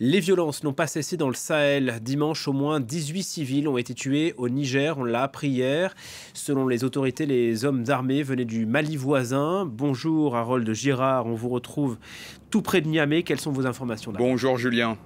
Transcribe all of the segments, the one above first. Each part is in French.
Les violences n'ont pas cessé dans le Sahel. Dimanche, au moins 18 civils ont été tués au Niger, on l'a appris hier. Selon les autorités, les hommes armés venaient du Mali voisin. Bonjour Harold Girard, on vous retrouve tout près de Niamey. Quelles sont vos informations là? Bonjour Julien.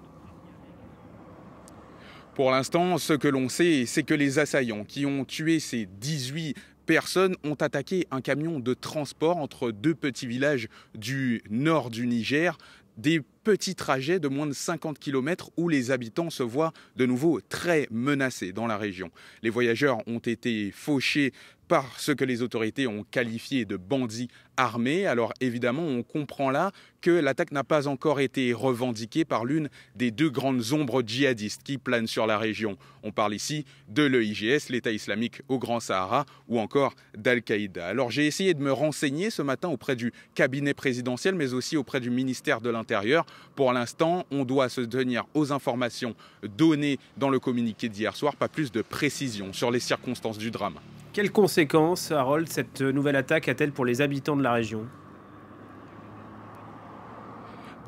Pour l'instant, ce que l'on sait, c'est que les assaillants qui ont tué ces 18 personnes ont attaqué un camion de transport entre deux petits villages du nord du Niger. Des petits trajets de moins de 50 km où les habitants se voient de nouveau très menacés dans la région. Les voyageurs ont été fauchés par ce que les autorités ont qualifié de bandits armés. Alors évidemment, on comprend là que l'attaque n'a pas encore été revendiquée par l'une des deux grandes ombres djihadistes qui planent sur la région. On parle ici de l'EIGS, l'État islamique au Grand Sahara, ou encore d'Al-Qaïda. Alors j'ai essayé de me renseigner ce matin auprès du cabinet présidentiel, mais aussi auprès du ministère de l'Intérieur. Pour l'instant, on doit se tenir aux informations données dans le communiqué d'hier soir, pas plus de précision sur les circonstances du drame. Quelles conséquences, Harold, cette nouvelle attaque a-t-elle pour les habitants de la région?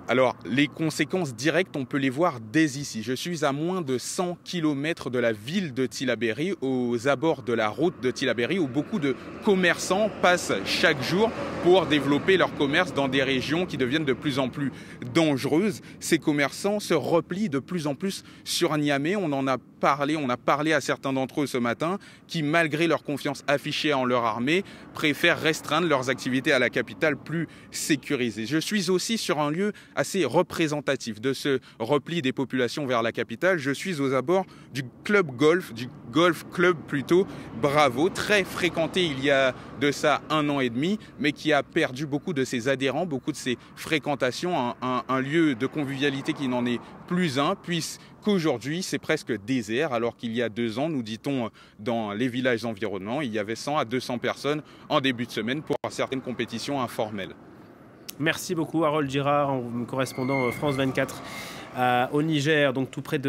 Alors, les conséquences directes, on peut les voir dès ici. Je suis à moins de 100 km de la ville de Tillabéri, aux abords de la route de Tillabéri, où beaucoup de commerçants passent chaque jour pour développer leur commerce dans des régions qui deviennent de plus en plus dangereuses. Ces commerçants se replient de plus en plus sur Niamey. On a parlé à certains d'entre eux ce matin, qui, malgré leur confiance affichée en leur armée, préfèrent restreindre leurs activités à la capitale plus sécurisée. Je suis aussi sur un lieu assez représentatif de ce repli des populations vers la capitale. Je suis aux abords du golf club plutôt, Bravo, très fréquenté il y a de ça 1 an et demi, mais qui a perdu beaucoup de ses adhérents, beaucoup de ses fréquentations, un lieu de convivialité qui n'en est plus un, puisqu'aujourd'hui c'est presque désert, alors qu'il y a 2 ans, nous dit-on, dans les villages environnants, il y avait 100 à 200 personnes en début de semaine pour certaines compétitions informelles. Merci beaucoup Harold Girard, correspondant France 24 au Niger, donc tout près de